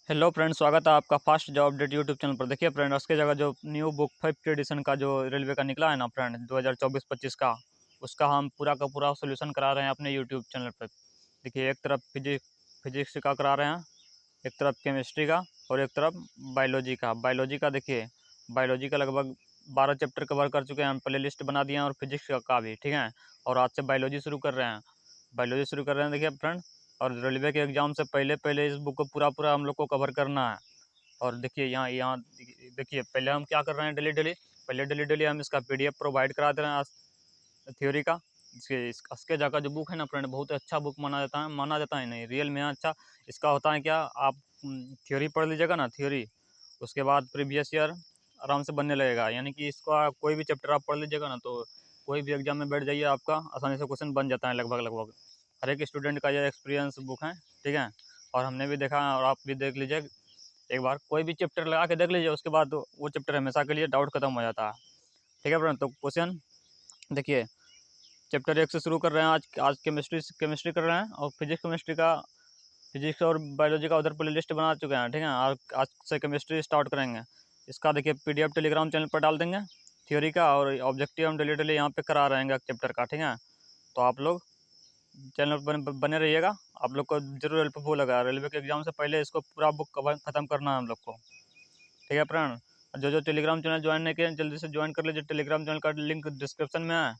Hello friend, स्वागत है आपका fast job update YouTube channel पर। देखिए फ्रेंड, उसके जगह जो न्यू बुक 5th एडिशन का जो रेलवे का निकला है ना फ्रेंड 2024-25 का, उसका हम पूरा का पूरा सोल्यूशन करा रहे हैं अपने यूट्यूब चैनल पर। देखिए, एक तरफ फिजिक्स का करा रहे हैं, एक तरफ केमिस्ट्री का और एक तरफ बायोलॉजी का देखिए, बायोलॉजी का लगभग 12 चैप्टर कवर कर चुके हैं हम, प्ले लिस्ट बना दिए हैं। और फिजिक्स का भी ठीक है। और आज से बायोलॉजी शुरू कर रहे हैं, देखिए फ्रेंड। और रेलवे के एग्ज़ाम से पहले पहले इस बुक को पूरा पूरा हम लोग को कवर करना है। और देखिए यहाँ यहाँ देखिए, पहले हम क्या कर रहे हैं, डेली डेली हम इसका PDF प्रोवाइड करा दे रहे हैं थ्योरी का। इसके जगह जो बुक है ना फ्रेंड, बहुत अच्छा बुक माना जाता है नहीं, रियल में अच्छा। इसका होता है क्या, आप थ्योरी पढ़ लीजिएगा ना, थ्योरी, उसके बाद प्रीवियस ईयर आराम से बनने लगेगा। यानी कि इसका कोई भी चैप्टर आप पढ़ लीजिएगा ना, तो कोई भी एग्जाम में बैठ जाइए, आपका आसानी से क्वेश्चन बन जाता है लगभग लगभग। हर एक स्टूडेंट का ये एक्सपीरियंस बुक है, ठीक है। और हमने भी देखा है और आप भी देख लीजिए, एक बार कोई भी चैप्टर लगा के देख लीजिए, उसके बाद वो चैप्टर हमेशा के लिए डाउट खत्म हो जाता है, ठीक है फ्रेंड। तो क्वेश्चन देखिए, चैप्टर 1 से शुरू कर रहे हैं। आज केमिस्ट्री कर रहे हैं, और फिजिक्स और बायोलॉजी का उधर प्ले लिस्ट बना चुके हैं, ठीक है। और आज से केमिस्ट्री स्टार्ट करेंगे। इसका देखिए PDF टेलीग्राम चैनल पर डाल देंगे थ्योरी का, और ऑब्जेक्टिव हम डेली यहाँ पे करा रहेंगे चैप्टर का, ठीक है। तो आप लोग चैनल पर बने रहिएगा, आप लोग को जरूर हेल्पफुल लगा। रेलवे के एग्जाम से पहले इसको पूरा बुक कवर खत्म करना है हम लोग को, ठीक है फ्रेंड। जो टेलीग्राम चैनल ज्वाइन नहीं किए, जल्दी से ज्वाइन कर लीजिए। टेलीग्राम चैनल का लिंक डिस्क्रिप्शन में है,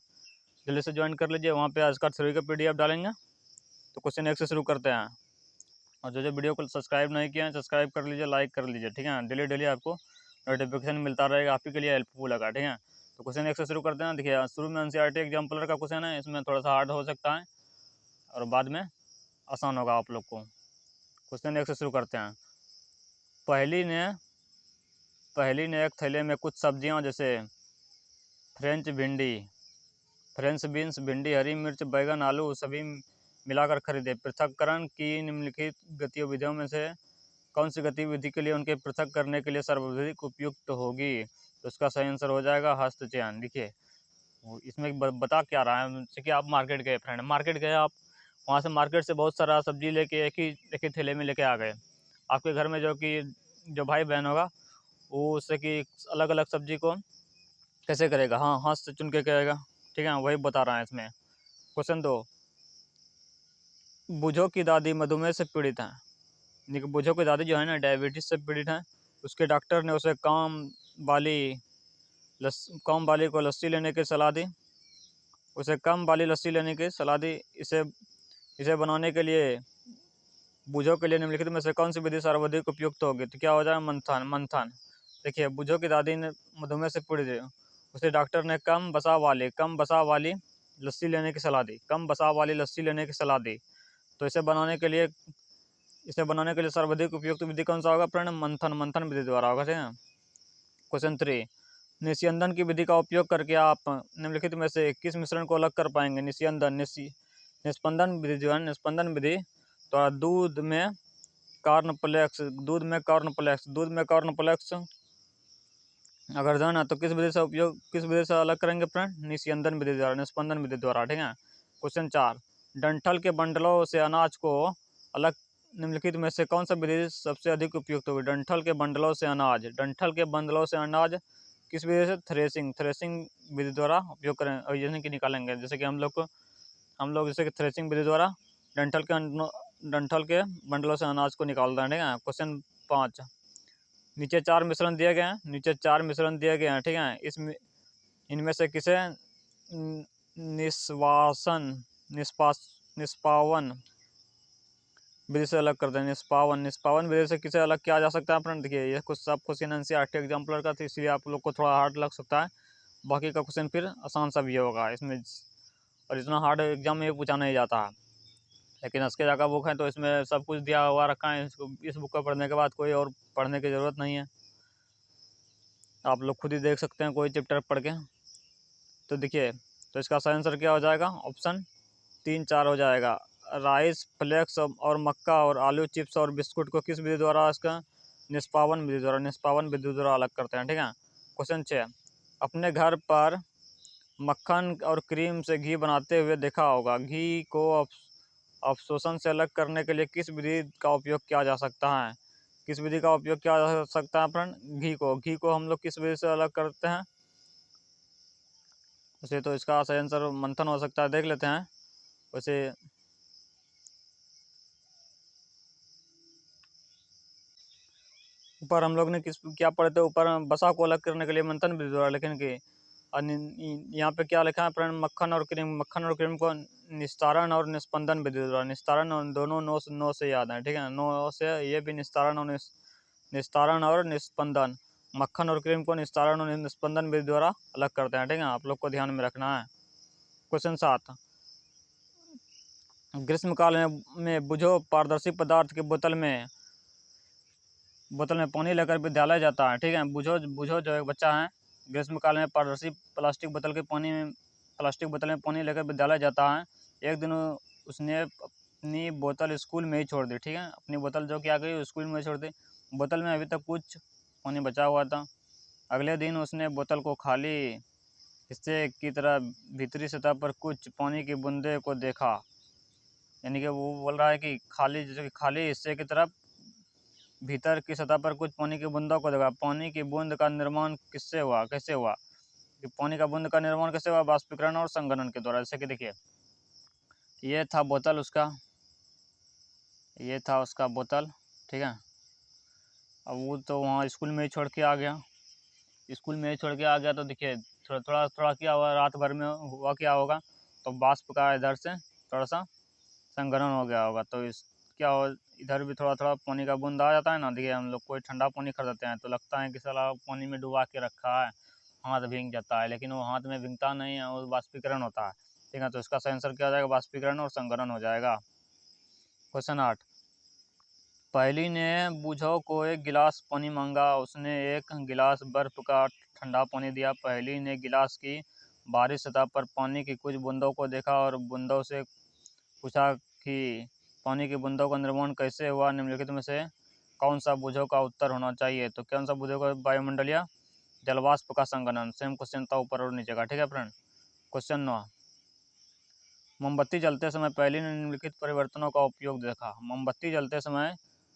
जल्दी से ज्वाइन कर लीजिए। वहाँ पे आज का थ्योरी का PDF डालेंगे। तो क्वेश्चन 1 से शुरू करते हैं। और जो वीडियो को सब्सक्राइब नहीं किए हैं, सब्सक्राइब कर लीजिए, लाइक कर लीजिए, ठीक है। डेली डेली आपको नोटिफिकेशन मिलता रहेगा, आप ही के लिए हेल्पफुल लगा, ठीक है। तो क्वेश्चन 1 से शुरू करते हैं। देखिए, शुरू में NCERT एग्जाम्पलर का क्वेश्चन है, इसमें थोड़ा सा हार्ड हो सकता है और बाद में आसान होगा आप लोग को। क्वेश्चन 1 से शुरू करते हैं। पहली ने एक थैले में कुछ सब्जियां, जैसे फ्रेंच भिंडी, फ्रेंच बीन्स, भिंडी, हरी मिर्च, बैगन, आलू सभी मिलाकर खरीदे। पृथक्करण की निम्नलिखित गतिविधियों में से कौन सी गतिविधि के लिए उनके पृथक करने के लिए सर्वाधिक उपयुक्त होगी? तो इसका सही आंसर हो जाएगा हस्तचयन। देखिए, इसमें बता क्या रहा है, जैसे कि आप मार्केट गए फ्रेंड, मार्केट गए आप, वहाँ से मार्केट से बहुत सारा सब्जी लेके एक ही थैले में लेके आ गए। आपके घर में जो भाई बहन होगा, वो उससे कि अलग अलग सब्जी को कैसे करेगा, हाँ, हाथ से चुन के करेगा, ठीक है। वही बता रहा है इसमें। क्वेश्चन 2, बूझो की दादी मधुमेह से पीड़ित हैं। देखिए, बूझो की दादी जो है ना, डायबिटीज से पीड़ित हैं। उसके डॉक्टर ने उसे वाली कम वाली को लस्सी लेने की सलाह दी। उसे कम वाली लस्सी लेने की सलाह दी। इसे इसे बनाने के लिए बूझो के लिए निम्नलिखित में से कौन सी विधि सर्वाधिक उपयुक्त होगी? तो क्या हो जाए, मंथन। देखिए, बूझो की दादी ने मधुमेह से पीड़ित है, उसे डॉक्टर ने कम बसा वाली लस्सी लेने की सलाह दी, कम बसा वाली लस्सी लेने की सलाह दी। तो इसे बनाने के लिए सर्वाधिक उपयुक्त विधि कौन सा होगा फ्रेंड? मंथन विधि द्वारा होगा, ठीक है। क्वेश्चन 3, निस्यंदन की विधि का उपयोग करके आप निम्नलिखित में से किस मिश्रण को अलग कर पाएंगे? निस्पंदन विधि जो है, निस्पंदन विधि, तो दूध में कॉर्नफ्लेक्स अगर जाना तो किस विधि से अलग करेंगे फ्रेंड? निस्यंदन विधि द्वारा, निस्पंदन विधि द्वारा, ठीक है। क्वेश्चन 4, डंठल के बंडलों से अनाज को अलग निम्नलिखित में से कौन सा विधि सबसे अधिक उपयुक्त होगी? डंठल के बंडलों से अनाज किस विधि से? थ्रेसिंग विधि द्वारा उपयोग करें, यानी कि निकालेंगे। जैसे कि हम लोग जैसे कि थ्रेसिंग विधि द्वारा डंठल के बंडलों से अनाज को निकाल रहे हैं, ठीक है। क्वेश्चन 5, नीचे चार मिश्रण दिए गए हैं, ठीक है। इनमें से किसे निष्वासन निष्पावन विधि से अलग करते हैं? निष्पावन विधि से किसे अलग किया जा सकता है फ्रेंड? देखिए, ये कुछ सब क्वेश्चन NCERT एग्जाम्पलर का था, इसलिए आप लोग को थोड़ा हार्ड लग सकता है। बाकी का क्वेश्चन फिर आसान सा भी होगा इसमें, और इतना हार्ड एग्जाम में पूछा नहीं जाता है। लेकिन इसके जगह बुक है, तो इसमें सब कुछ दिया हुआ रखा है। इस बुक को पढ़ने के बाद कोई और पढ़ने की ज़रूरत नहीं है, आप लोग खुद ही देख सकते हैं कोई चैप्टर पढ़ के। तो देखिए, तो इसका सही आंसर क्या हो जाएगा? ऑप्शन 3, 4 हो जाएगा। राइस फ्लेक्स और मक्का और आलू चिप्स और बिस्कुट को किस विधि द्वारा इसका निष्पावन विधि द्वारा अलग करते हैं, ठीक है। क्वेश्चन 6, अपने घर पर मक्खन और क्रीम से घी बनाते हुए देखा होगा। घी को अवशोषण से अलग करने के लिए किस विधि का उपयोग किया जा सकता है? किस विधि का उपयोग किया जा सकता है फ्रेंड? घी को हम लोग किस विधि से अलग करते हैं? वैसे तो इसका सही आंसर मंथन हो सकता है, देख लेते हैं। वैसे ऊपर हम लोग ने किस क्या पढ़े थे? ऊपर वसा को अलग करने के लिए मंथन विधि द्वारा, लेकिन कि यहाँ पे क्या लिखा है फ्रेंड? मक्खन और क्रीम को निस्तारण और निस्पंदन विधि द्वारा। निस्तारण और दोनों नो से याद है, ठीक है, नो से ये भी निस्तारण और निस्तारण और निस्पंदन। मक्खन और क्रीम को निस्तारण और निस्पंदन विधि द्वारा अलग करते हैं, ठीक है, आप लोग को ध्यान में रखना है। क्वेश्चन 7, ग्रीष्म काल में बुझो पारदर्शी पदार्थ की बोतल में पानी लेकर विद्यालय जाता है, ठीक है। बुझो जो एक बच्चा है, ग्रीष्म काल में पारदर्शी प्लास्टिक बोतल में पानी लेकर विद्यालय जाता है। एक दिन उसने अपनी बोतल स्कूल में ही छोड़ दी, ठीक है, अपनी बोतल जो क्या गई स्कूल में छोड़ दी। बोतल में अभी तक कुछ पानी बचा हुआ था। अगले दिन उसने बोतल को खाली हिस्से की तरह भीतरी सतह पर कुछ पानी की बूंदे को देखा। यानी कि वो बोल रहा है कि खाली हिस्से की तरफ भीतर की सतह पर कुछ पानी की बूंदों को देखा। पानी की बूंद का निर्माण कैसे हुआ? कि पानी का बूंद का निर्माण कैसे हुआ? वाष्पीकरण और संघनन के द्वारा। जैसे कि देखिए, ये था उसका बोतल, ठीक है। अब वो तो वहाँ स्कूल में ही छोड़ के आ गया। तो देखिए थोड़ा क्या हुआ, रात भर में हुआ क्या होगा, तो वाष्प का इधर से थोड़ा सा संघनन हो गया होगा। तो इस क्या हो, इधर भी थोड़ा थोड़ा पानी का बूंद आ जाता है ना। देखिए हम लोग कोई ठंडा पानी खरीदते हैं तो लगता है कि साला पानी में डुबा के रखा है, हाथ भीग जाता है, लेकिन वो हाथ में भीगता नहीं है, वो वाष्पीकरण होता है, ठीक है। तो इसका सही आंसर क्या हो जाएगा? वाष्पीकरण और संघनन हो जाएगा। क्वेश्चन 8, पहली ने बूझो को एक गिलास पानी मांगा, उसने एक गिलास बर्फ का ठंडा पानी दिया। पहली ने गिलास की बाहरी सतह पर पानी की कुछ बूंदों को देखा और बूंदों से पूछा कि पानी की बूंदों का निर्माण कैसे हुआ? निम्नलिखित में से कौन सा बूझो का उत्तर होना चाहिए? तो कौन सा बूझो का? वायुमंडलीय जलवाष्प का संघनन। सेम क्वेश्चन था ऊपर और नीचे का, ठीक है फ्रेंड। क्वेश्चन 9, मोमबत्ती जलते समय पहली ने निम्नलिखित परिवर्तनों का उपयोग देखा। मोमबत्ती जलते समय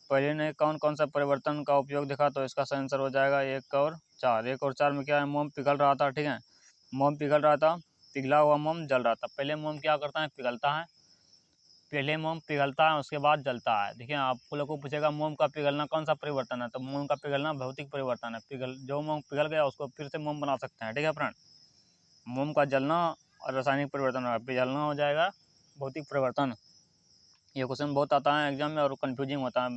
पहली ने कौन कौन सा परिवर्तन का उपयोग देखा? तो इसका सही आंसर हो जाएगा 1 और 4। 1 और 4 में क्या है? मोम पिघल रहा था, ठीक है, मोम पिघल रहा था, पिघला हुआ मोम जल रहा था। पहले मोम क्या करता है? पिघलता है। पहले मोम पिघलता है, उसके बाद जलता है। देखिए आप लोग को पूछेगा मोम का पिघलना कौन सा परिवर्तन है, तो मोम का पिघलना भौतिक परिवर्तन है। जो मोम पिघल गया उसको फिर से मोम बना सकते हैं, ठीक है फ्रेंड। मोम का जलना और रासायनिक परिवर्तन होगा, पिघलना हो जाएगा भौतिक परिवर्तन। ये क्वेश्चन बहुत आता है एग्जाम में और कन्फ्यूजिंग होता है,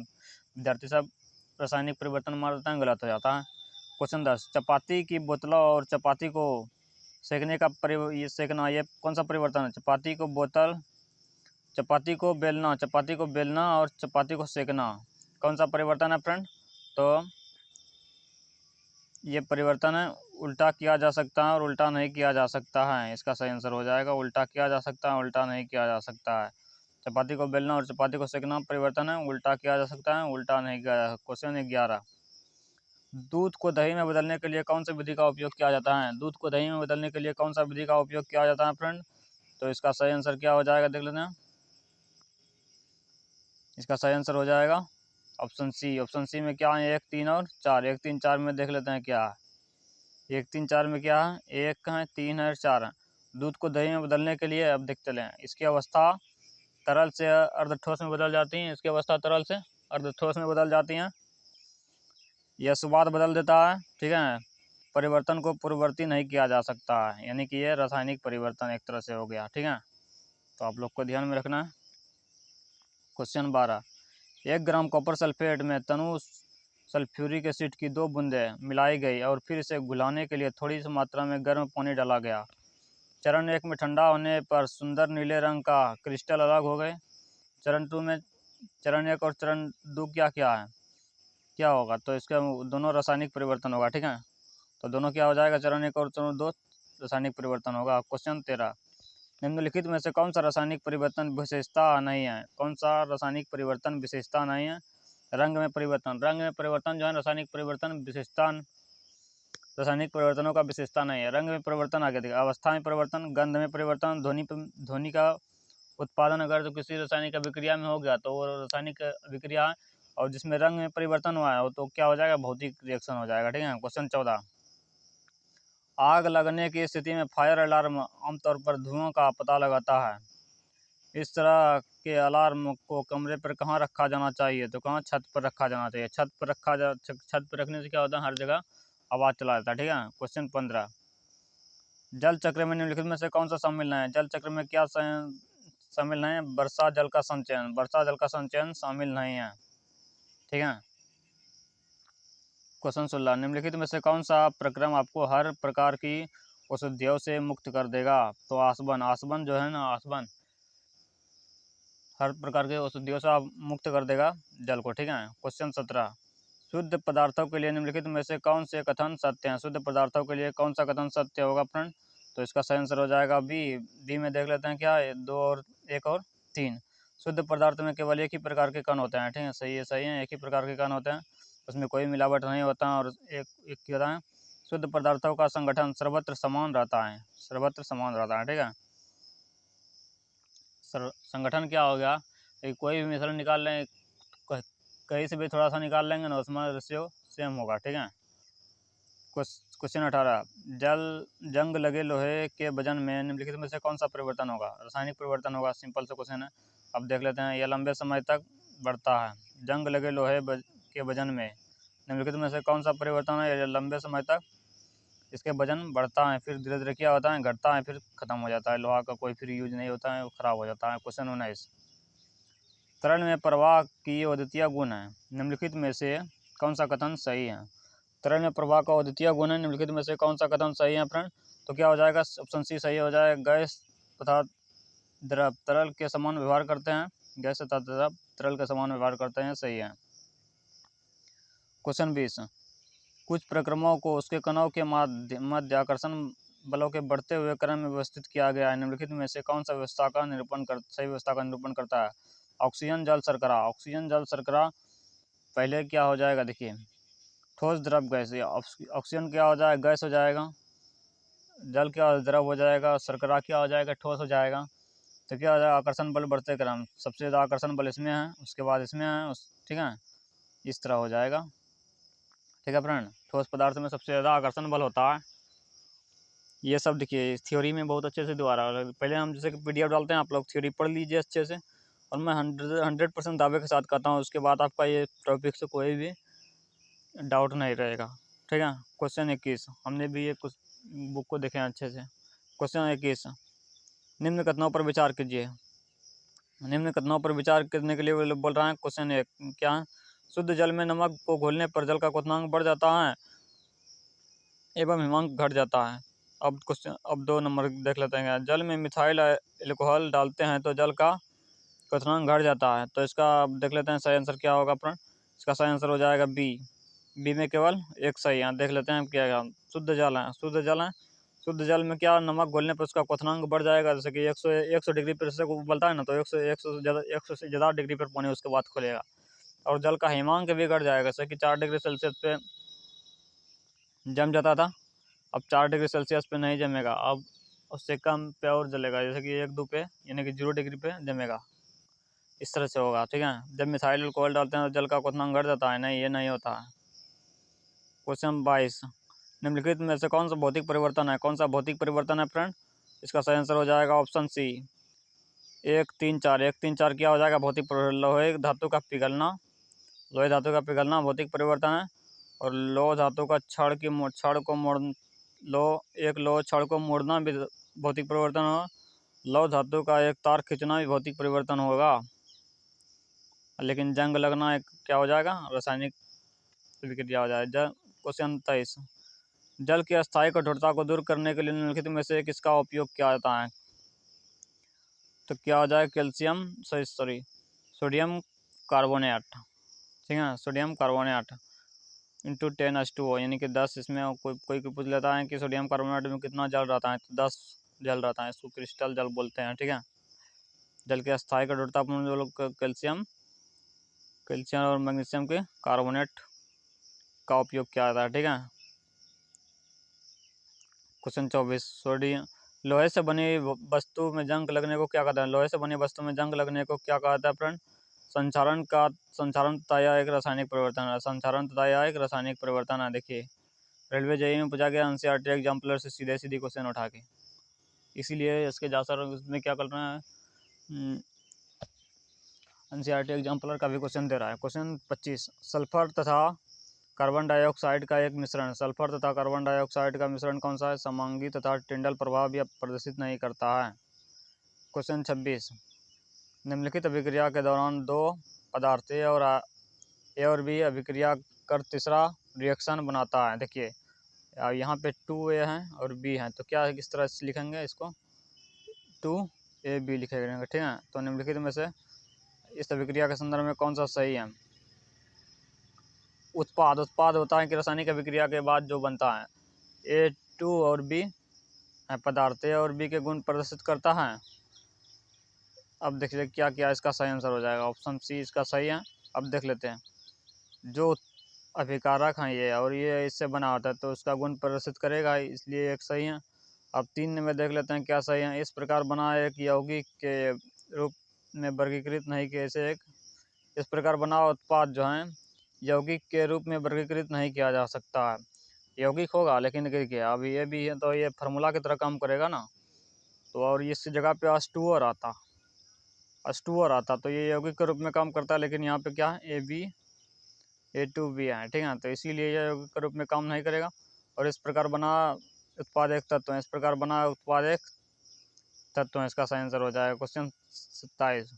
विद्यार्थी सब रासायनिक परिवर्तन मार देता है, गलत हो जाता है। क्वेश्चन 10, चपाती की बोतलों और चपाती को सेकने का ये सेकना, ये कौन सा परिवर्तन है? चपाती को बेलना और चपाती को सेकना, कौन सा परिवर्तन है फ्रेंड? तो ये परिवर्तन है उल्टा किया जा सकता है और उल्टा नहीं किया जा सकता है। इसका सही आंसर हो जाएगा उल्टा किया जा सकता है, उल्टा नहीं किया जा सकता है। चपाती को बेलना और चपाती को सेकना परिवर्तन है, उल्टा किया जा सकता है, उल्टा नहीं किया जा सकता। क्वेश्चन 11, दूध को दही में बदलने के लिए कौन सी विधि का उपयोग किया जाता है? दूध को दही में बदलने के लिए कौन सा विधि का उपयोग किया जाता है फ्रेंड? तो इसका सही आंसर क्या हो जाएगा? देख लेते हैं। इसका सही आंसर हो जाएगा ऑप्शन सी। ऑप्शन सी में क्या है? 1, 3 और 4। 1, 3, 4 में देख लेते हैं क्या है। 1, 3, 4 में क्या है? 1 है, 3 है और 4 है। दूध को दही में बदलने के लिए अब देखते लें, इसकी अवस्था तरल से अर्धठोस में बदल जाती है, इसकी अवस्था तरल से अर्धठोस में बदल जाती हैं। यह स्वाद बदल देता है, ठीक है, परिवर्तन को पूर्ववर्ती नहीं किया जा सकता है, यानी कि ये रासायनिक परिवर्तन एक तरह से हो गया, ठीक है। तो आप लोग को ध्यान में रखना है। क्वेश्चन 12, 1 ग्राम कॉपर सल्फेट में तनु सल्फ्यूरिक एसिड की 2 बूंदें मिलाई गई और फिर इसे घुलाने के लिए थोड़ी सी मात्रा में गर्म पानी डाला गया। चरण 1 में ठंडा होने पर सुंदर नीले रंग का क्रिस्टल अलग हो गए। चरण 1 और चरण 2 क्या होगा? तो इसका दोनों रासायनिक परिवर्तन होगा, ठीक है। तो दोनों क्या हो जाएगा? चरण 1 और चरण 2 रासायनिक परिवर्तन होगा। क्वेश्चन 13, निम्नलिखित में से कौन सा रासायनिक परिवर्तन विशेषता नहीं है? कौन सा रासायनिक परिवर्तन विशेषता नहीं है? रंग में परिवर्तन जो है रासायनिक परिवर्तनों का विशेषता नहीं है। रंग में परिवर्तन आगे देखिए, अवस्था में परिवर्तन, गंध में परिवर्तन, ध्वनि का उत्पादन अगर तो किसी रासायनिक अभिक्रिया में हो गया तो वो रासायनिक अभिक्रिया और जिसमें रंग में परिवर्तन हुआ है वो तो क्या हो जाएगा, भौतिक रिएक्शन हो जाएगा। ठीक है। क्वेश्चन 14, आग लगने की स्थिति में फायर अलार्म आमतौर पर धुआं का पता लगाता है। इस तरह के अलार्म को कमरे पर कहाँ रखा जाना चाहिए, तो कहाँ, छत पर रखा जाना चाहिए। छत पर रखने से क्या होता है, हर जगह आवाज़ चला जाता है। ठीक है। क्वेश्चन 15, जल चक्र में निम्नलिखित में से कौन सा शामिल नहीं है। जल चक्र में क्या शामिल नहीं है, वर्षा जल का संचयन। वर्षा जल का संचयन शामिल नहीं है। ठीक है। क्वेश्चन 16, निम्नलिखित में से कौन सा प्रक्रम आपको हर प्रकार की औषधियों से मुक्त कर देगा, तो आसवन। आसवन जो है ना, आसवन हर प्रकार के औषधियों से आप मुक्त कर देगा जल को। ठीक है। क्वेश्चन 17, शुद्ध पदार्थों के लिए निम्नलिखित में से कौन से कथन सत्य हैं। शुद्ध पदार्थों के लिए कौन सा कथन सत्य होगा फ्रेंड, तो इसका सही आंसर हो जाएगा बी। बी में देख लेते हैं क्या है, 2 और 1 और 3। शुद्ध पदार्थ में केवल एक ही प्रकार के कण होते हैं। ठीक है, सही है, सही है, एक ही प्रकार के कण होते हैं, उसमें कोई मिलावट नहीं होता है। और एक क्या होता है, शुद्ध पदार्थों का संगठन सर्वत्र समान रहता है, सर्वत्र समान रहता है। ठीक है। संगठन क्या हो गया, कोई भी मिश्रण निकाल लें, कहीं से भी थोड़ा सा निकाल लेंगे ना, उसमें रेशियो सेम होगा। ठीक है। क्वेश्चन 18, जंग लगे लोहे के वजन में निम्नलिखित में से कौन सा परिवर्तन होगा। रासायनिक परिवर्तन होगा, सिंपल सा क्वेश्चन है। अब देख लेते हैं, यह लंबे समय तक बढ़ता है। जंग लगे लोहे के वजन में निम्नलिखित में से कौन सा परिवर्तन है, यह लंबे समय तक इसके वजन बढ़ता है, फिर धीरे धीरे क्या होता है, घटता है, फिर खत्म हो जाता है। लोहा का कोई फिर यूज नहीं होता है, वो खराब हो जाता है। क्वेश्चन 19, तरल में प्रवाह की अद्वितीय गुण है, निम्नलिखित में से कौन सा कथन सही है। तरल में प्रवाह का अद्वितीय गुण है, निम्नलिखित में से कौन सा कथन सही है फ्रेंड, तो क्या हो जाएगा, ऑप्शन सी सही हो जाएगा। गैस तथा द्रव तरल के समान व्यवहार करते हैं, गैस तथा द्रव तरल के समान व्यवहार करते हैं, सही है। क्वेश्चन 20, कुछ प्रक्रमों को उसके कणों के मध्य आकर्षण बलों के बढ़ते हुए क्रम में व्यवस्थित किया गया है, निम्नलिखित में से कौन सा व्यवस्था का सही व्यवस्था का निरूपण करता है। ऑक्सीजन जल शर्करा। ऑक्सीजन जल शर्करा पहले क्या हो जाएगा, देखिए, ठोस द्रव गैस। ऑक्सीजन क्या हो जाएगा, गैस हो जाएगा, जल क्या द्रव हो जाएगा, शर्करा क्या हो जाएगा, ठोस हो जाएगा। तो क्या हो जाएगा, आकर्षण बल बढ़ते क्रम, सबसे ज़्यादा आकर्षण बल इसमें है, उसके बाद इसमें है, ठीक है, इस तरह हो जाएगा। ठीक है फ्रेंड, ठोस पदार्थ में सबसे ज़्यादा आकर्षण बल होता है। ये सब देखिए थ्योरी में बहुत अच्छे से द्वारा, पहले हम जैसे कि PDF डालते हैं, आप लोग थ्योरी पढ़ लीजिए अच्छे से, और मैं 100% दावे के साथ कहता हूँ, उसके बाद आपका ये टॉपिक से कोई भी डाउट नहीं रहेगा। ठीक है। क्वेश्चन 21, हमने भी ये कुछ बुक को देखे हैं अच्छे से। क्वेश्चन 21, निम्न कथनों पर विचार कीजिए। निम्न कथनों पर विचार करने के लिए बोल रहा है। क्वेश्चन 1 क्या है, शुद्ध जल में नमक को घोलने पर जल का क्वथनांक बढ़ जाता है एवं हिमांक घट जाता है। अब 2 नंबर देख लेते हैं, जल में मिथाइल एल्कोहल डालते हैं तो जल का क्वथनांक घट जाता है, तो इसका देख लेते हैं सही आंसर क्या होगा फ्रेंड, इसका सही आंसर हो जाएगा बी में केवल एक सही है। देख लेते हैं क्या है, शुद्ध जल है, शुद्ध जल है, शुद्ध जल में क्या, नमक घोलने पर उसका क्वथनांक बढ़ जाएगा, जैसे कि 100 डिग्री पर से उबलता है ना, तो 100 से ज़्यादा डिग्री पर पानी उसके बाद खुलेगा, और जल का हिमांक भी घट जाएगा, जैसे कि 4 डिग्री सेल्सियस पे जम जाता था, अब 4 डिग्री सेल्सियस पे नहीं जमेगा, अब उससे कम पे और जलेगा, जैसे कि 1-2 पे, यानी कि 0 डिग्री पे जमेगा, इस तरह से होगा। ठीक है। जब मिथाइल अल्कोहल डालते हैं तो जल का क्वथनांक घट जाता है, नहीं, ये नहीं होता है। क्वेश्चन 22, निम्नलिखित में से कौन सा भौतिक परिवर्तन है, कौन सा भौतिक परिवर्तन है फ्रेंड, इसका सही आंसर हो जाएगा ऑप्शन सी 1-3-4। 1-3-4 क्या हो जाएगा, भौतिक परिवर्तन, लोहे धातु का पिघलना, लोहे धातु का पिघलना भौतिक परिवर्तन है, और लौह धातु का छड़ को मोड़ना भी भौतिक परिवर्तन होगा, लौह धातु का एक तार खींचना भी भौतिक परिवर्तन होगा, लेकिन जंग लगना एक क्या हो जाएगा, रासायनिक प्रतिक्रिया हो जाएगा। क्वेश्चन 23, जल की अस्थायी कठोरता को दूर करने के लिए निम्नलिखित में से किसका उपयोग किया जाता है, तो क्या हो जाएगा, सोडियम कार्बोनेट। ठीक है, सोडियम कार्बोनेट इंटू 10H2O, यानी कि 10, इसमें कोई पूछ लेता है कि सोडियम कार्बोनेट में कितना जल रहता है, तो 10 जल रहता है, इसको क्रिस्टल जल बोलते हैं। ठीक है। जल की अस्थायी कठोरता पर जो लोग कैल्शियम और मैग्नीशियम के कार्बोनेट का उपयोग किया जाता है। ठीक है। क्वेश्चन 24, सोडियम लोहे से बनी वस्तु में जंग लगने को क्या कहता है, लोहे से बनी वस्तु में जंग लगने को क्या कहता है फ्रेंड, संचारण तथा यह एक रासायनिक परिवर्तन है। संचारण तथा यह एक रासायनिक परिवर्तन है। देखिए रेलवे जेईई में पूछा गया एनसीईआरटी एग्जाम्पलर से सीधे सीधी क्वेश्चन उठा के, इसीलिए इसके ज़्यादातर उसमें क्या कर रहे हैं, एनसीईआरटी एग्जाम्पलर का भी क्वेश्चन दे रहा है। क्वेश्चन 25, सल्फर तथा कार्बन डाइऑक्साइड का एक मिश्रण। सल्फर तथा कार्बन डाइऑक्साइड का मिश्रण कौन सा है? समांगी तथा टिंडल प्रभाव यह प्रदर्शित नहीं करता है। क्वेश्चन 26, निम्नलिखित अभिक्रिया के दौरान दो पदार्थ ए और बी अभिक्रिया कर तीसरा रिएक्शन बनाता है। देखिए यहाँ पे 2A है और B है, तो क्या किस तरह से लिखेंगे इसको? 2AB लिखेंगे, ठीक है। तो निम्नलिखित में से इस अभिक्रिया के संदर्भ में कौन सा सही है? उत्पाद होता है कि रासायनिक अभिक्रिया के बाद जो बनता है। A2 और B है पदार्थ, A और B के गुण प्रदर्शित करता है। अब देख लेते क्या क्या इसका सही आंसर हो जाएगा। ऑप्शन सी इसका सही है। अब देख लेते हैं, जो अभिकारक हैं ये और ये इससे बना होता है तो उसका गुण प्रदर्शित करेगा, इसलिए एक सही है। अब 3 में देख लेते हैं क्या सही है। इस प्रकार बना एक यौगिक के रूप में वर्गीकृत नहीं किया इसे एक इस प्रकार बना उत्पाद जो है यौगिक के रूप में वर्गीकृत नहीं किया जा सकता है। यौगिक होगा लेकिन देखिए अब ये भी है तो ये फार्मूला की तरह काम करेगा ना, तो और इस जगह पे H2O आता तो ये यौगिक के रूप में काम करता है, लेकिन यहाँ पे क्या है A2B है, ठीक है। तो इसीलिए यह यौगिक के रूप में काम नहीं करेगा और इस प्रकार बना उत्पाद एक तत्व है। इस प्रकार बना उत्पाद एक तत्व है, इसका सही आंसर हो जाएगा। क्वेश्चन 27,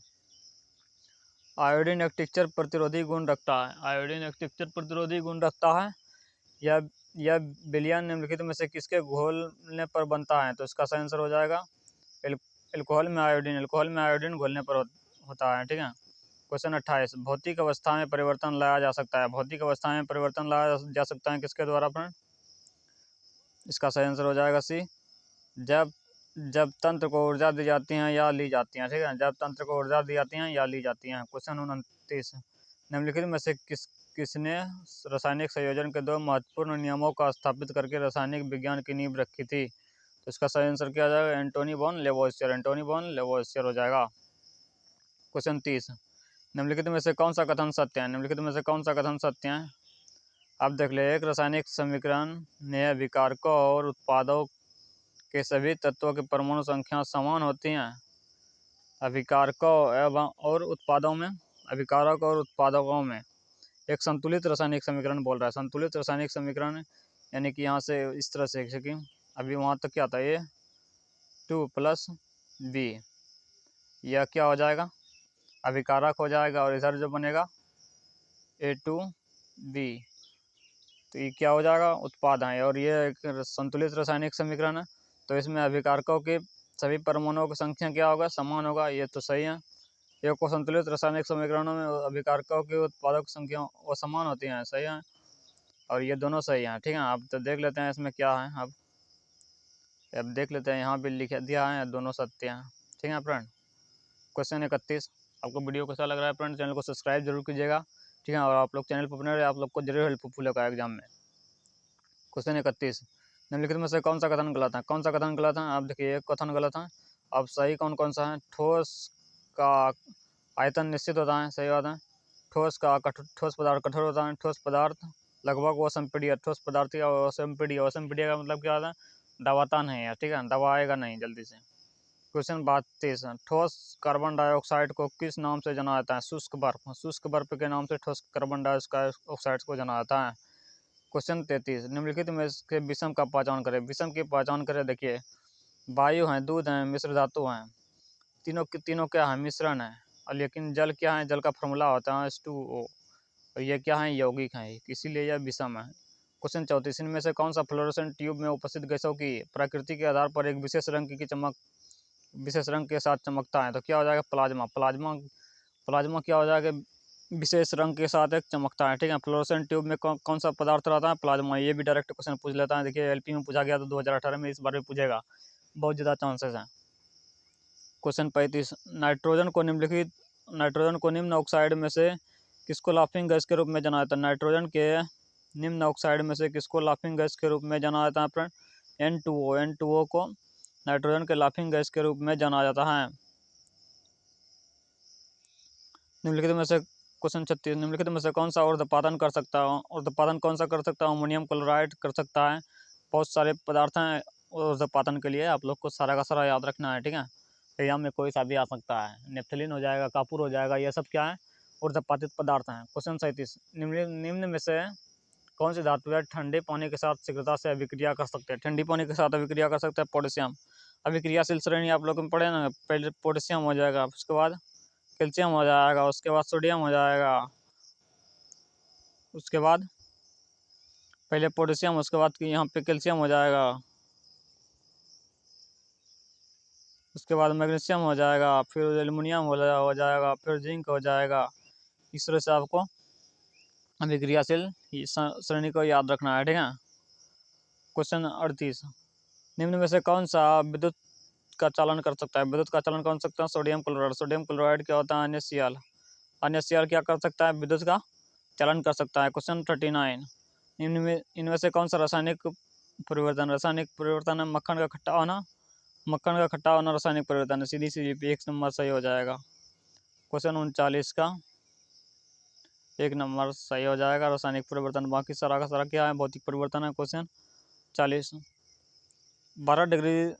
आयोडीन एक टेक्सचर प्रतिरोधी गुण रखता है। आयोडीन एक टेक्सचर प्रतिरोधी गुण रखता है। यह विलयन निम्नलिखित में से किसके घोलने पर बनता है? तो इसका सही आंसर हो जाएगा एल्कोहल में आयोडीन घोलने पर होता है, ठीक है। क्वेश्चन 28, भौतिक अवस्था में परिवर्तन लाया जा सकता है। भौतिक अवस्था में परिवर्तन लाया जा सकता है किसके द्वारा फ्रेंड? इसका सही आंसर हो जाएगा सी, जब तंत्र को ऊर्जा दी जाती है या ली जाती है, ठीक है। जब तंत्र को ऊर्जा दी जाती है या ली जाती है। क्वेश्चन 29, निम्नलिखित में से किसने रासायनिक संयोजन के दो महत्वपूर्ण नियमों का स्थापित करके रासायनिक विज्ञान की नींव रखी थी? तो इसका सही आंसर क्या आ जाएगा? एंटोनी वॉन लेवोइसियर हो जाएगा। क्वेश्चन 30, निम्नलिखित में से कौन सा कथन सत्य है? निम्नलिखित में से कौन सा कथन सत्य है? अब देख ले, एक रासायनिक समीकरण में अभिकारकों और उत्पादों के सभी तत्वों की परमाणु संख्या समान होती हैं। अभिकारकों और उत्पादों में एक संतुलित रासायनिक समीकरण बोल रहा है। संतुलित रासायनिक समीकरण यानी कि यहाँ से इस तरह से कि अभी वहाँ तक क्या था, A2 + B, यह क्या हो जाएगा? अभिकारक हो जाएगा और इधर जो बनेगा A2B, तो ये क्या हो जाएगा? उत्पाद है। और ये एक संतुलित रासायनिक समीकरण है, तो इसमें अभिकारकों के सभी परमाणुओं की संख्या क्या होगा? समान होगा। ये तो सही है। एक को संतुलित रासायनिक समीकरणों में अभिकारकों की उत्पादों की संख्या वो समान होती हैं, सही है। और ये दोनों सही हैं, ठीक है। अब तो देख लेते हैं इसमें क्या है। अब देख लेते हैं, यहाँ भी लिख दिया है दोनों सत्य हैं, ठीक है फ्रेंड। क्वेश्चन 31, आपको वीडियो कैसा लग रहा है फ्रेंड? चैनल को सब्सक्राइब जरूर कीजिएगा, ठीक है। और आप लोग चैनल पर बने रहे, आप लोग को जरूर हेल्पफुल होगा एग्जाम में। क्वेश्चन 31, निम्नलिखित में से कौन सा कथन गलत है? कौन सा कथन गलत है? आप देखिए एक कथन गलत है। अब सही कौन सा है? ठोस का आयतन निश्चित होता है, सही बात है। ठोस पदार्थ कठोर होता है। ठोस पदार्थ लगभग असंपीड्य। ठोस पदार्थ का असंपीड्य का मतलब क्या होता है? दबाता नहीं है, ठीक है, दबाएगा नहीं जल्दी से। क्वेश्चन 32, ठोस कार्बन डाइऑक्साइड को किस नाम से जाना जाता है? शुष्क बर्फ। शुष्क बर्फ के नाम से ठोस कार्बन डाइऑक्साइड को जाना जाता है। क्वेश्चन 33, निम्नलिखित में से विषम का पहचान करें। विषम की पहचान करें। देखिए वायु हैं, दूध हैं, मिश्र धातु हैं, तीनों क्या है? मिश्रण है। और लेकिन जल क्या है? जल का फॉर्मूला होता है H2O, और ये क्या है? यौगिक हैं, इसीलिए यह विषम है। क्वेश्चन 34, इनमें से कौन सा फ्लोरोसेंट ट्यूब में उपस्थित गैसों की प्रकृति के आधार पर एक विशेष रंग के साथ चमकता है? तो क्या हो जाएगा? प्लाज्मा क्या हो जाएगा? विशेष रंग के साथ एक चमकता है, ठीक है। फ्लोरोसेंट ट्यूब में कौन सा पदार्थ रहता है? प्लाज्मा। ये भी डायरेक्ट क्वेश्चन पूछ लेता है। देखिए एलपी में पूछा गया तो 2018 में, इस बार भी पूछेगा, बहुत ज़्यादा चांसेस हैं। क्वेश्चन 35, नाइट्रोजन को निम्न ऑक्साइड में से किसको लाफिंग गैस के रूप में जाना जाता है? नाइट्रोजन के निम्न ऑक्साइड में से किसको लाफिंग गैस के रूप में जाना जाता है फ्रेंड? N2O को नाइट्रोजन के लाफिंग गैस के रूप में जाना जाता है। निम्नलिखित में से क्वेश्चन 36, निम्नलिखित में से कौन सा ऊर्ध्वपातन कर सकता है? ऊर्ध्वपातन कौन सा कर सकता है? अमोनियम क्लोराइड कर सकता है। बहुत सारे पदार्थ हैं ऊर्ध्वपातन के लिए, आप लोग को सारा का सारा याद रखना है, ठीक है। एग्जाम में कोई सा भी आ सकता है, नेफ्थलीन हो जाएगा, कापूर हो जाएगा, ये सब क्या है? ऊर्ध्वपातित पदार्थ हैं। क्वेश्चन 37, निम्न में से कौन सी धातु है ठंडे पानी के साथ शीघ्रता से अभिक्रिया कर सकते हैं? ठंडी पानी के साथ अभिक्रिया कर सकते हैं पोटेशियम। अभिक्रियाशील श्रेणी आप लोग में पढ़े ना, पहले पोटेशियम हो जाएगा, उसके बाद कैल्शियम हो जाएगा, उसके बाद सोडियम हो जाएगा, उसके बाद पहले पोटेशियम, उसके बाद यहाँ पे कैल्शियम हो जाएगा, उसके बाद मैग्नीशियम हो जाएगा, फिर एल्युमिनियम हो जाएगा, फिर जिंक हो जाएगा। इस तरह से आपको अभिक्रियाशील श्रेणी को याद रखना है, ठीक है। क्वेश्चन 38, निम्न में से कौन सा विद्युत का चालन कर सकता है? विद्युत का चालन कौन सकता है? Sodium chloride. सोडियम क्लोराइड क्या होता है? NaCl। NaCl क्या कर सकता है? विद्युत का चालन कर सकता है। क्वेश्चन 39, इनमें से कौन सा रासायनिक परिवर्तन है? मक्खन का खट्टा होना, मक्खन का खट्टा होना रासायनिक परिवर्तन है। सीधी सीधी 1 नंबर सही हो जाएगा। क्वेश्चन 39 का 1 नंबर सही हो जाएगा, रासायनिक परिवर्तन। बाकी सारा का सारा क्या है? भौतिक परिवर्तन है। क्वेश्चन 40, 12 डिग्री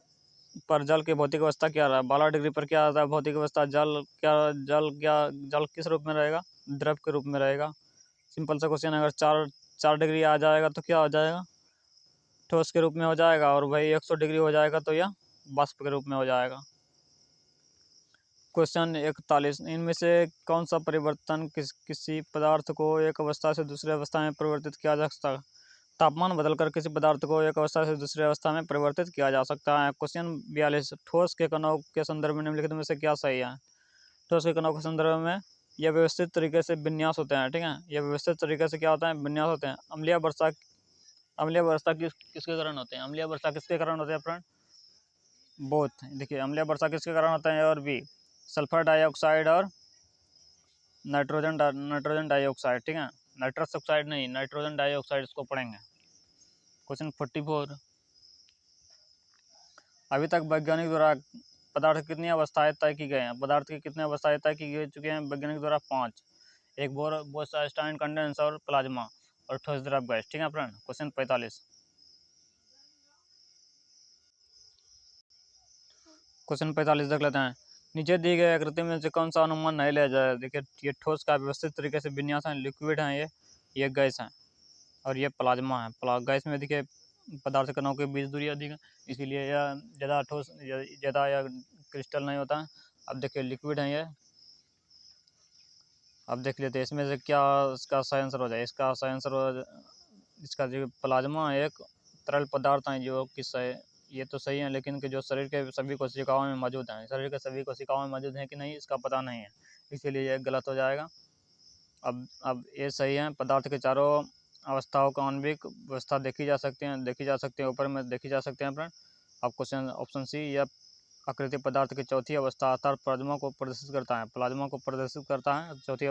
पर जल की भौतिक अवस्था क्या रहा है? 12 डिग्री पर क्या आता है भौतिक अवस्था? जल किस रूप में रहेगा? द्रव के रूप में रहेगा। सिंपल सा क्वेश्चन है। अगर 4 डिग्री आ जाएगा तो क्या हो जाएगा? ठोस के रूप में हो जाएगा। और भाई 100 डिग्री हो जाएगा तो यह वाष्प के रूप में हो जाएगा। क्वेश्चन 41, इनमें से कौन सा परिवर्तन किसी पदार्थ को एक अवस्था से दूसरी अवस्था में परिवर्तित किया जा सकता है? तापमान बदलकर किसी पदार्थ को एक अवस्था से दूसरी अवस्था में परिवर्तित किया जा सकता है। क्वेश्चन 42, ठोस के कणों के संदर्भ में निम्नलिखित में से क्या सही है? ठोस के कणों के संदर्भ में यह व्यवस्थित तरीके से विन्यास होते हैं, ठीक है। यह व्यवस्थित तरीके से क्या होता है? विन्यास होते हैं। अम्लीय वर्षा किसके कारण होते हैं? अम्लीय वर्षा किसके कारण होते हैं फ्रेंड? बोथ। देखिए, अम्लीय वर्षा किसके कारण होता है? और बी, सल्फर डाइऑक्साइड और नाइट्रोजन डाइऑक्साइड, ठीक है। नाइट्रस ऑक्साइड नहीं, नाइट्रोजन डाइऑक्साइड, इसको पढ़ेंगे। क्वेश्चन 44, अभी तक वैज्ञानिक द्वारा पदार्थ की कितनी अवस्थाएं तय की गई हैं? पदार्थ की कितनी अवस्थाएं तय की चुकी हैं वैज्ञानिक द्वारा? 5। एक बोर-साइंस्टाइन, कंडेंसर, प्लाज्मा और ठोस द्रव गैस, ठीक है फ्रेंड। क्वेश्चन 45, क्वेश्चन 45 देख लेते हैं। नीचे दी गई आकृति में से कौन सा अनुमान नहीं लिया जाए? देखिए, ये ठोस का व्यवस्थित तरीके से विन्यास है, लिक्विड है, ये गैस है, और ये प्लाज्मा है। गैस में देखिए पदार्थ कणों के बीच दूरी अधिक है, इसीलिए यह ज़्यादा ठोस, ज़्यादा या क्रिस्टल नहीं होता है। अब देखिए लिक्विड है ये। अब देख लेते हैं इसमें से क्या इसका सही आंसर हो जाए। इसका सही आंसर इसका जो प्लाज्मा एक तरल पदार्थ है जो कि सही, ये तो सही है, लेकिन कि जो शरीर के सभी कोशिकाओं में मौजूद हैं, शरीर के सभी कोशिकाओं में मौजूद हैं कि नहीं, इसका पता नहीं है, इसीलिए यह गलत हो जाएगा। अब ये सही है। पदार्थ के चारों अवस्थाओं का आणविक व्यवस्था देखी जा सकती है, ऊपर में देखी जा सकते हैं फ्रेंड। अब क्वेश्चन ऑप्शन सी, यह आकृति पदार्थ की चौथी अवस्था अर्थात प्लाज्मा को प्रदर्शित करता है। प्लाज्मा को प्रदर्शित करता है चौथी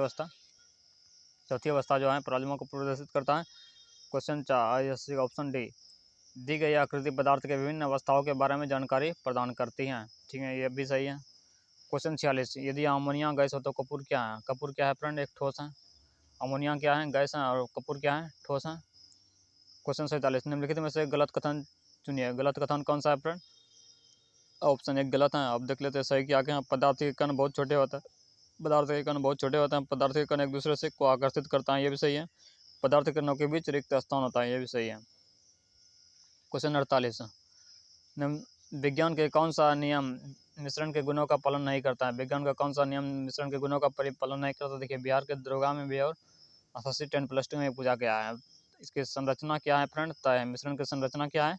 अवस्था जो है प्लाज्मा को प्रदर्शित करता है। क्वेश्चन 4 ऑप्शन दी गई आकृति पदार्थ के विभिन्न अवस्थाओं के बारे में जानकारी प्रदान करती हैं, ठीक है, ये भी सही है। क्वेश्चन 46, यदि अमोनिया गैस हो तो कपूर क्या है? कपूर क्या है फ्रेंड? एक ठोस है। अमोनिया क्या है? गैस है, और कपूर क्या है? ठोस है। क्वेश्चन 47, निम्नलिखित में से गलत कथन चुनिए। गलत कथन कौन सा है फ्रेंड? ऑप्शन 1 गलत है। अब देख लेते हैं सही क्या क्या है। पदार्थ के कण बहुत छोटे होते हैं। पदार्थ के कण बहुत छोटे होते हैं। पदार्थ के कण एक दूसरे से को आकर्षित करता है, ये भी सही है। पदार्थ के कणों के बीच रिक्त स्थान होता है, ये भी सही है। क्वेश्चन 48, विज्ञान के कौन सा नियम मिश्रण के गुणों का पालन नहीं करता है? विज्ञान का कौन सा नियम मिश्रण के गुणों का पालन नहीं करता? देखिए, बिहार के दरोगा में भी और एसएससी 10+2 में पूछा गया है। इसकी संरचना क्या है फ्रेंड? तय है। मिश्रण की संरचना क्या है?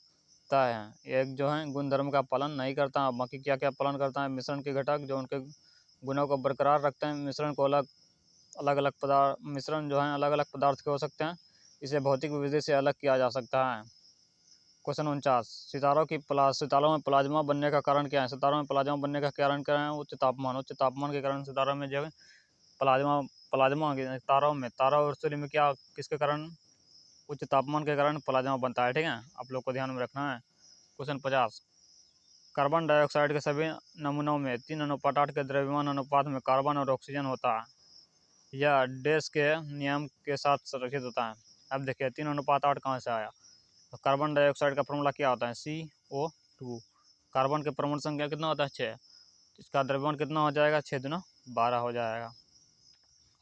तय है। एक जो है गुण धर्म का पालन नहीं करता, बाकी क्या क्या पालन करता है? मिश्रण के घटक जो उनके गुणों को बरकरार रखते हैं। मिश्रण को अलग अलग पदार्थ, मिश्रण जो है अलग अलग पदार्थ के हो सकते हैं, इसे भौतिक विधि से अलग किया जा सकता है। क्वेश्चन 49, सितारों में प्लाज्मा बनने का कारण क्या है? सितारों में प्लाज्मा बनने का कारण क्या है? उच्च तापमान के कारण सितारों में जो है प्लाज्मा प्लाज्मा तारा और सूर्य में क्या किसके कारण? उच्च तापमान के कारण प्लाज्मा बनता है, ठीक है, आप लोग को ध्यान में रखना है। क्वेश्चन 50, कार्बन डाइऑक्साइड के सभी नमूनों में 3 अनुपात 8 के द्रव्यमान अनुपात में कार्बन और ऑक्सीजन होता है। या डैश के नियम के साथ संरक्षित होता है। अब देखिए 3:8 कहाँ से आया। तो कार्बन डाइऑक्साइड का फॉर्मूला क्या होता है, CO2। कार्बन के परमाणु संख्या कितना होता है, 6। इसका द्रव्यमान कितना हो जाएगा, 6 दूना 12 हो जाएगा।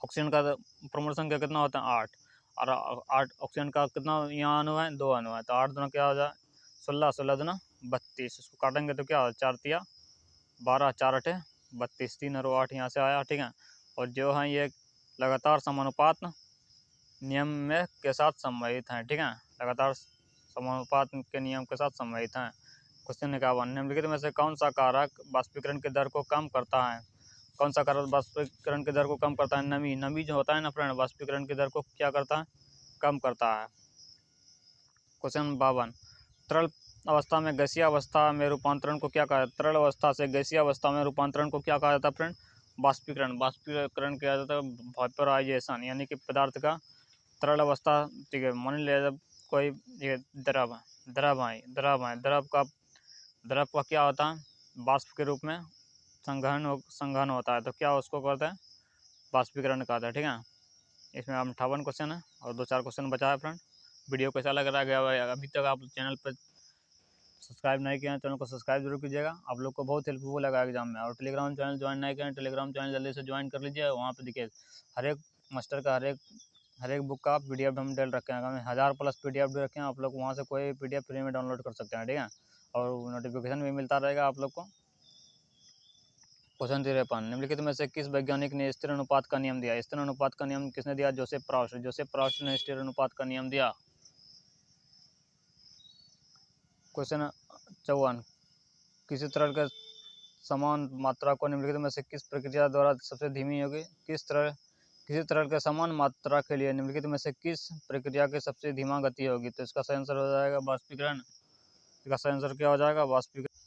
ऑक्सीजन का परमाणु संख्या कितना होता है, 8। और 8 ऑक्सीजन का कितना यहाँ अणु है, 2 अणु है, तो 8 दूना क्या हो जाए 16, 16 दूना 32। इसको काटेंगे तो क्या हो, 4 तिया 12, 4 अठे 32, 3 और 8 यहाँ से आया, ठीक है। और जो है ये लगातार समानुपात नियम में के साथ संबंधित हैं, ठीक है। लगातार समानुपात के नियम के साथ संबंधित हैं। क्वेश्चन 51, निम्नलिखित में से कौन सा कारक वाष्पीकरण की दर को कम करता है। कौन सा कारक वाष्पीकरण की दर को कम करता है, नमी। नमी जो होता है ना फ्रेंड, वाष्पीकरण की दर को क्या करता है, कम करता है। क्वेश्चन 52, तरल अवस्था में गैसीय अवस्था में रूपांतरण को क्या कहा, तरल अवस्था से गैसीय अवस्था में रूपांतरण को क्या कहा जाता है फ्रेंड, वाष्पीकरण। वाष्पीकरण किया जाता है वेपोराइजेशन, यानी कि पदार्थ का तरल अवस्था, ठीक है। मान लिया जब कोई ये द्रव है, द्रव का क्या होता है, वाष्प के रूप में संघनन होता है, तो क्या उसको कहते हैं, वाष्पीकरण कहते हैं, ठीक है। इसमें 58 क्वेश्चन है और 2-4 क्वेश्चन बचा है फ्रेंड। वीडियो कैसा लग रहा है, अभी तक आप चैनल पर सब्सक्राइब नहीं किया है, चैनल को सब्सक्राइब जरूर कीजिएगा, आप लोग को बहुत हेल्पफुल लगा एग्जाम में। और टेलीग्राम चैनल ज्वाइन नहीं किया है, टेलीग्राम चैनल जल्दी से ज्वाइन कर लीजिए। वहाँ पे देखिए हर एक मास्टर का हर एक बुक का PDF हम डाल रखे हैं, हमें 1000+ PDF दे रखे हैं। आप लोग वहाँ से कोई PDF फ्री में डाउनलोड कर सकते हैं, ठीक है। और नोटिफिकेशन भी मिलता रहेगा आप लोग को। क्वेश्चन 53, निम्नलिखित में से किस वैज्ञानिक ने स्थिर अनुपात का नियम दिया। स्थिर अनुपात का नियम किसने दिया, जोसेफ प्रॉस्ट। जोसेफ प्रॉस्ट ने स्थिर अनुपात का नियम दिया। क्वेश्चन 54, किसी तरल के समान मात्रा को निम्नलिखित में से किस प्रक्रिया द्वारा सबसे धीमी होगी। किसी तरल के समान मात्रा के लिए निम्नलिखित में से किस प्रक्रिया की सबसे धीमा गति होगी, तो इसका सही आंसर हो जाएगा वाष्पीकरण। इसका सही आंसर क्या हो जाएगा, वाष्पीकरण।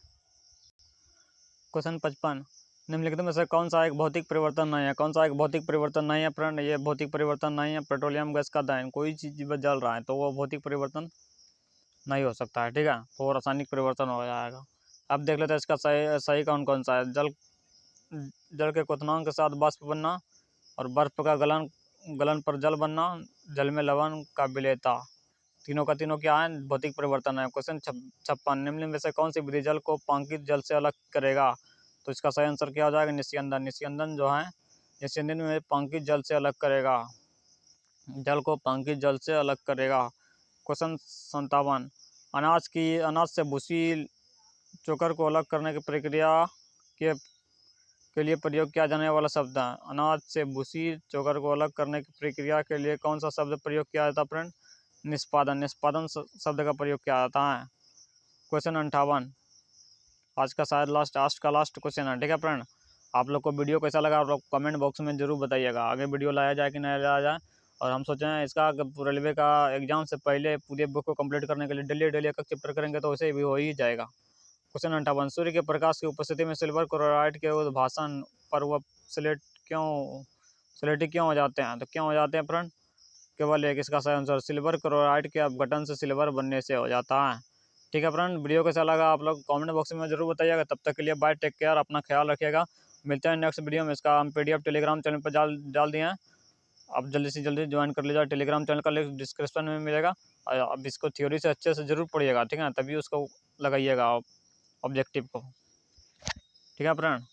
क्वेश्चन 55, निम्नलिखित में से कौन सा एक भौतिक परिवर्तन नहीं है। कौन सा एक भौतिक परिवर्तन नहीं है फ्रेंड, ये भौतिक परिवर्तन नहीं है पेट्रोलियम गैस का दहन। कोई चीज जल रहा है तो वो भौतिक परिवर्तन नहीं हो सकता है, ठीक है, तो वो रासायनिक परिवर्तन हो जाएगा। अब देख लेते हैं इसका सही सही कौन कौन सा है। जल के क्वथनांक के साथ वाष्प बनना, और बर्फ का गलन पर जल बनना, जल में लवण का विलेयता, तीनों का तीनों क्या है, भौतिक परिवर्तन है। क्वेश्चन 56, निम्न में से कौन सी विधि जल को पांकित जल से अलग करेगा, तो इसका सही आंसर क्या हो जाएगा, निस्यंदन। निस्यंदन जो है, निस्यंदन में पांकित जल से अलग करेगा, जल को पांकित जल से अलग करेगा। क्वेश्चन 57, अनाज से भूसी चोकर को अलग करने की प्रक्रिया के लिए प्रयोग किया जाने वाला शब्द है। अनाज से भूसी चोकर को अलग करने की प्रक्रिया के लिए कौन सा शब्द प्रयोग किया जाता है फ्रेंड, निष्पादन। निष्पादन शब्द का प्रयोग किया जाता है। क्वेश्चन 58, आज का शायद लास्ट क्वेश्चन है, ठीक है फ्रेंड। आप लोग को वीडियो कैसा लगा आप लोग कमेंट बॉक्स में जरूर बताइएगा, आगे वीडियो लाया जाए कि नहीं लाया जाए। और हम सोचे हैं इसका रेलवे का एग्जाम से पहले पूरे बुक को कंप्लीट करने के लिए डेली डेली एक चैप्टर करेंगे तो वैसे भी हो ही जाएगा। क्वेश्चन 58, सूर्य के प्रकाश की उपस्थिति में सिल्वर क्लोराइड के उद्भाषण पर वह स्लेटी क्यों हो जाते हैं, तो क्यों हो जाते हैं फ्रेंड, केवल एक इसका सही आंसर सिल्वर क्लोराइड के अपघटन से सिल्वर बनने से हो जाता है, ठीक है फ्रेंड। वीडियो कैसा लगा आप लोग कमेंट बॉक्स में जरूर बताइएगा। तब तक के लिए बाय, टेक केयर, अपना ख्याल रखिएगा। मिलते हैं नेक्स्ट वीडियो में। इसका हम PDF टेलीग्राम चैनल पर डाल दिए हैं, आप जल्दी से जल्दी ज्वाइन कर लीजिए। टेलीग्राम चैनल का लिंक डिस्क्रिप्शन में मिलेगा। और अब इसको थ्योरी से अच्छे से जरूर पढ़िएगा, ठीक है, तभी उसको लगाइएगा ऑब्जेक्टिव को, ठीक है फ्रेंड।